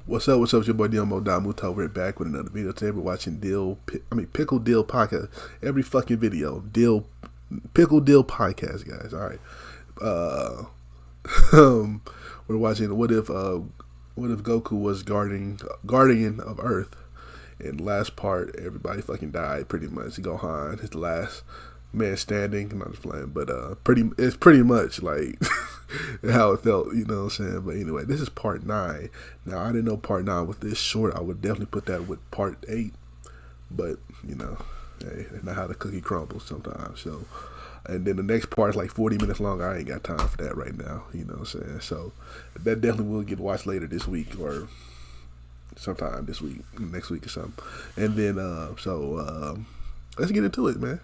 What's up? What's up? It's your boy Domuto. We're back with another video today. We're watching Pickled Dill podcast. Every fucking video, Pickled Dill podcast, guys. All right. We're watching what if Goku was guardian of Earth. In the last part, everybody fucking died pretty much. Gohan is the last man standing. I'm not just playing, but it's pretty much like how it felt, you know what I'm saying? But anyway, this is part 9. Now, I didn't know part 9 was this short. I would definitely put that with part 8. But, you know, hey, that's not how the cookie crumbles sometimes. So, and then the next part is like 40 minutes long. I ain't got time for that right now, you know what I'm saying? So, that definitely will get watched later this week or sometime this week, next week or something. And then, let's get into it, man.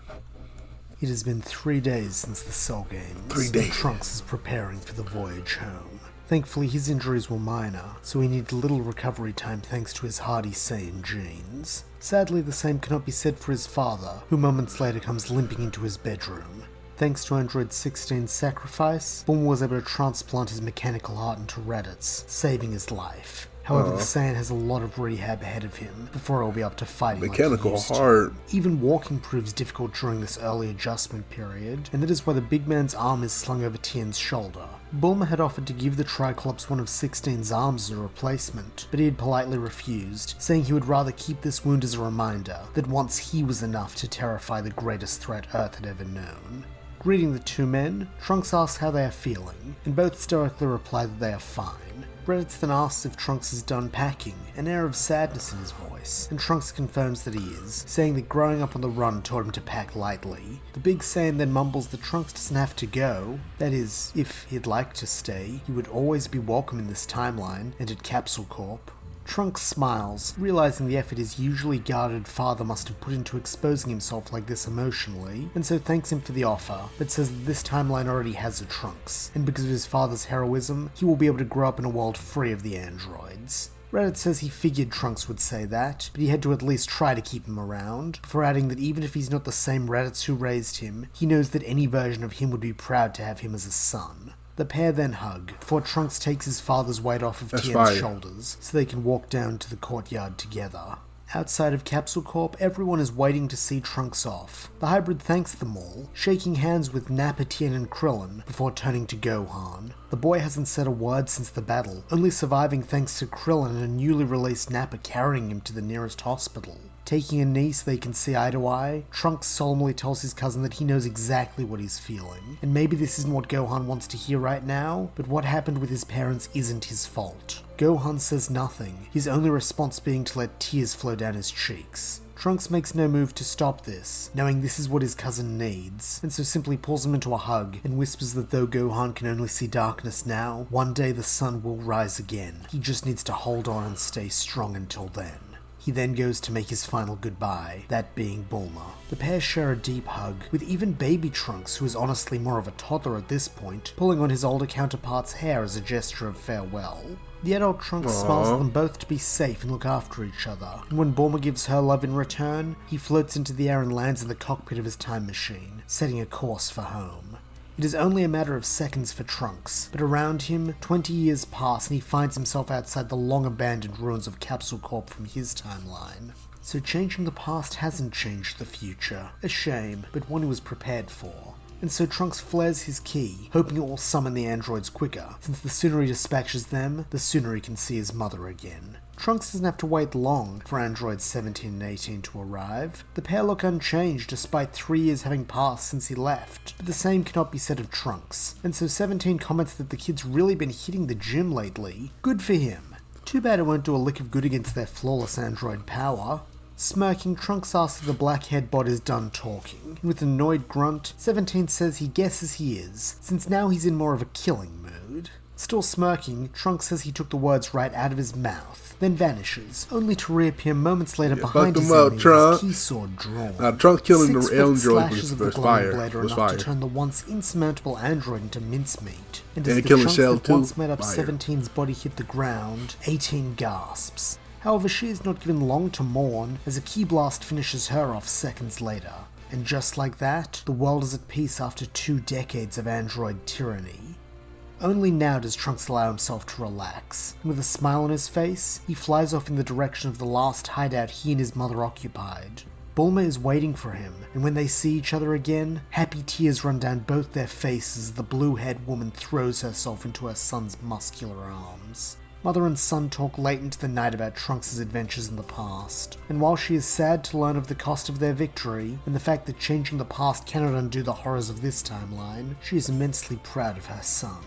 It has been 3 days since the Cell Games. 3 days. Trunks is preparing for the voyage home. Thankfully, his injuries were minor, so he needed little recovery time thanks to his hardy Saiyan genes. Sadly, the same cannot be said for his father, who moments later comes limping into his bedroom. Thanks to Android 16's sacrifice, Bulma was able to transplant his mechanical heart into Raditz, saving his life. However, the Saiyan has a lot of rehab ahead of him before he'll be up to fighting mechanical like he used heart. to. Even walking proves difficult during this early adjustment period, and that is why the big man's arm is slung over Tien's shoulder. Bulma had offered to give the Triclops one of 16's arms as a replacement, but he had politely refused, saying he would rather keep this wound as a reminder that once he was enough to terrify the greatest threat Earth had ever known. Greeting the two men, Trunks asks how they are feeling, and both stoically reply that they are fine. Raditz then asks if Trunks is done packing, an air of sadness in his voice, and Trunks confirms that he is, saying that growing up on the run taught him to pack lightly. The big Saiyan then mumbles that Trunks doesn't have to go, that is, if he'd like to stay, he would always be welcome in this timeline and at Capsule Corp. Trunks smiles, realizing the effort his usually guarded father must have put into exposing himself like this emotionally, and so thanks him for the offer, but says that this timeline already has a Trunks, and because of his father's heroism, he will be able to grow up in a world free of the androids. Reddit says he figured Trunks would say that, but he had to at least try to keep him around, before adding that even if he's not the same Raditz who raised him, he knows that any version of him would be proud to have him as a son. The pair then hug, before Trunks takes his father's weight off of Tien's shoulders, so they can walk down to the courtyard together. Outside of Capsule Corp, everyone is waiting to see Trunks off. The hybrid thanks them all, shaking hands with Nappa, Tien, and Krillin, before turning to Gohan. The boy hasn't said a word since the battle, only surviving thanks to Krillin and a newly released Nappa carrying him to the nearest hospital. Taking a knee so they can see eye to eye, Trunks solemnly tells his cousin that he knows exactly what he's feeling. And maybe this isn't what Gohan wants to hear right now, but what happened with his parents isn't his fault. Gohan says nothing, his only response being to let tears flow down his cheeks. Trunks makes no move to stop this, knowing this is what his cousin needs, and so simply pulls him into a hug and whispers that though Gohan can only see darkness now, one day the sun will rise again. He just needs to hold on and stay strong until then. He then goes to make his final goodbye, that being Bulma. The pair share a deep hug, with even baby Trunks, who is honestly more of a toddler at this point, pulling on his older counterpart's hair as a gesture of farewell. The adult Trunks smiles at them both to be safe and look after each other, and when Bulma gives her love in return, he floats into the air and lands in the cockpit of his time machine, setting a course for home. It is only a matter of seconds for Trunks, but around him, 20 years pass and he finds himself outside the long-abandoned ruins of Capsule Corp from his timeline. So changing the past hasn't changed the future. A shame, but one he was prepared for. And so Trunks flares his key, hoping it will summon the androids quicker, since the sooner he dispatches them, the sooner he can see his mother again. Trunks doesn't have to wait long for androids 17 and 18 to arrive. The pair look unchanged despite 3 years having passed since he left, but the same cannot be said of Trunks, and so 17 comments that the kid's really been hitting the gym lately. Good for him. Too bad it won't do a lick of good against their flawless android power. Smirking, Trunks asks if the black-haired bot is done talking. With an annoyed grunt, 17 says he guesses he is, since now he's in more of a killing mood. Still smirking, Trunks says he took the words right out of his mouth, then vanishes, only to reappear moments later behind his enemy with his key sword drawn. Trunks killing the android slashes of the was glowing fire. blade are enough to turn the once insurmountable android into mincemeat. And as And the killing chunks Shell that too. once made up Fire. 17's body hit the ground, 18 gasps. However, she is not given long to mourn, as a key blast finishes her off seconds later. And just like that, the world is at peace after 2 decades of android tyranny. Only now does Trunks allow himself to relax, and with a smile on his face, he flies off in the direction of the last hideout he and his mother occupied. Bulma is waiting for him, and when they see each other again, happy tears run down both their faces as the blue-haired woman throws herself into her son's muscular arms. Mother and son talk late into the night about Trunks' adventures in the past, and while she is sad to learn of the cost of their victory, and the fact that changing the past cannot undo the horrors of this timeline, she is immensely proud of her son.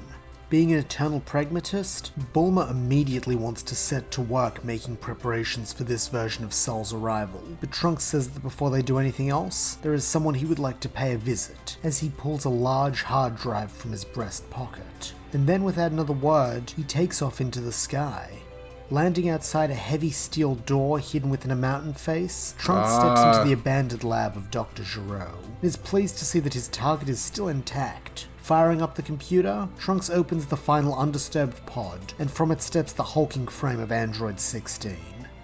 Being an eternal pragmatist, Bulma immediately wants to set to work making preparations for this version of Cell's arrival, but Trunks says that before they do anything else, there is someone he would like to pay a visit, as he pulls a large hard drive from his breast pocket. And then without another word, he takes off into the sky. Landing outside a heavy steel door hidden within a mountain face, Trunks steps into the abandoned lab of Dr. Gero, and is pleased to see that his target is still intact. Firing up the computer, Trunks opens the final undisturbed pod, and from it steps the hulking frame of Android 16.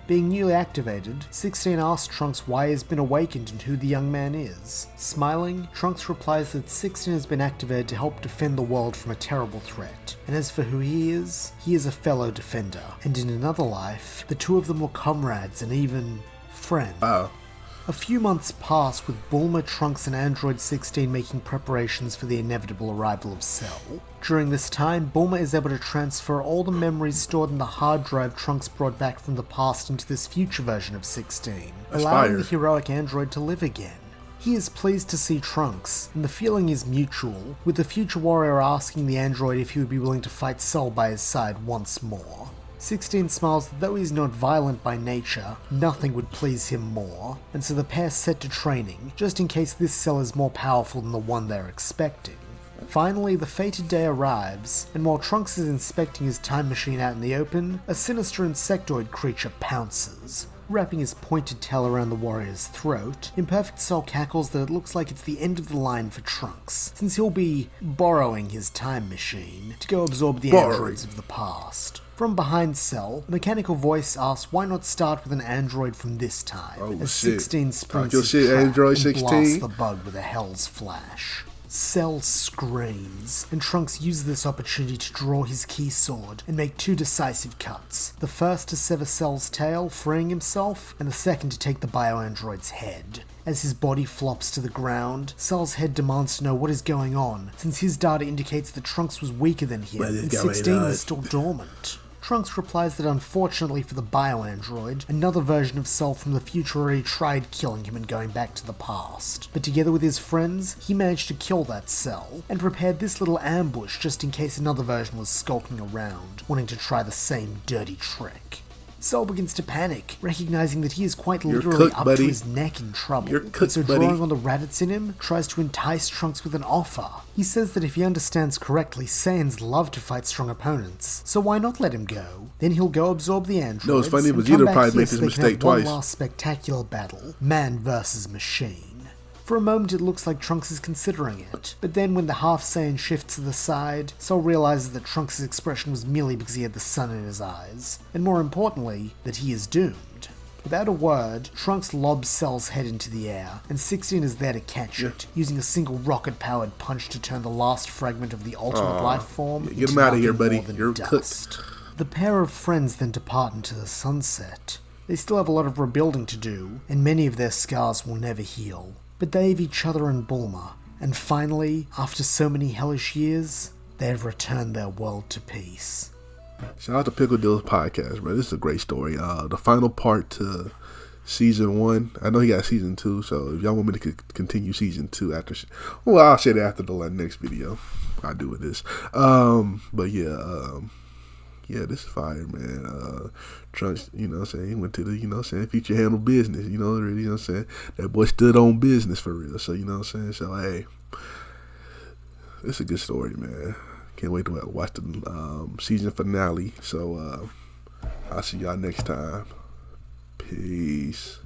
Being newly activated, 16 asks Trunks why he has been awakened and who the young man is. Smiling, Trunks replies that 16 has been activated to help defend the world from a terrible threat, and as for who he is a fellow defender, and in another life, the two of them were comrades and even friends. A few months pass with Bulma, Trunks, and Android 16 making preparations for the inevitable arrival of Cell. During this time, Bulma is able to transfer all the memories stored in the hard drive Trunks brought back from the past into this future version of 16, allowing the heroic android to live again. He is pleased to see Trunks, and the feeling is mutual, with the future warrior asking the android if he would be willing to fight Cell by his side once more. 16 smiles that though he is not violent by nature, nothing would please him more, and so the pair set to training, just in case this Cell is more powerful than the one they're expecting. Finally, the fated day arrives, and while Trunks is inspecting his time machine out in the open, a sinister insectoid creature pounces. Wrapping his pointed tail around the warrior's throat, Imperfect Cell cackles that it looks like it's the end of the line for Trunks, since he'll be borrowing his time machine to go absorb the androids of the past. From behind Cell, a mechanical voice asks why not start with an android from this time, as 16 springs his trap Android and 16. blasts the bug with a Hell's Flash. Cell screams, and Trunks uses this opportunity to draw his key sword and make two decisive cuts. The first to sever Cell's tail, freeing himself, and the second to take the bioandroid's head. As his body flops to the ground, Cell's head demands to know what is going on, since his data indicates that Trunks was weaker than him, and 16 was still dormant. Trunks replies that unfortunately for the bioandroid, another version of Cell from the future already tried killing him and going back to the past. But together with his friends, he managed to kill that Cell, and prepared this little ambush just in case another version was skulking around, wanting to try the same dirty trick. Cell begins to panic, recognizing that he is quite literally up to his neck in trouble, and so drawing on the Raditz in him, tries to entice Trunks with an offer. He says that if he understands correctly, Saiyans love to fight strong opponents, so why not let him go? Then he'll go absorb the androids, no, it's funny, and Vegeta come back probably here made so this they mistake can have twice. one last spectacular battle, man versus machine. For a moment it looks like Trunks is considering it, but then when the half Saiyan shifts to the side, Cell realizes that Trunks' expression was merely because he had the sun in his eyes, and more importantly, that he is doomed. Without a word, Trunks lobs Cell's head into the air, and 16 is there to catch it, using a single rocket-powered punch to turn the last fragment of the ultimate life form get into him out of here, nothing buddy. more than You're dust. The pair of friends then depart into the sunset. They still have a lot of rebuilding to do, and many of their scars will never heal. But they have each other and Bulma, and finally, after so many hellish years, they have returned their world to peace. Shout out to Pickled Dill's podcast, bro. This is a great story. The final part to season 1. I know he got season 2, so if y'all want me to continue season 2 after, well, I'll say that after the next video I do with this. But yeah, this is fire, man. Trunks, you know what I'm saying, he went to the, you know what I'm saying, future handle business, you know, really, you know what I'm saying, that boy stood on business for real, so, you know what I'm saying, so, hey, it's a good story, man. Can't wait to watch the season finale, so, I'll see y'all next time. Peace.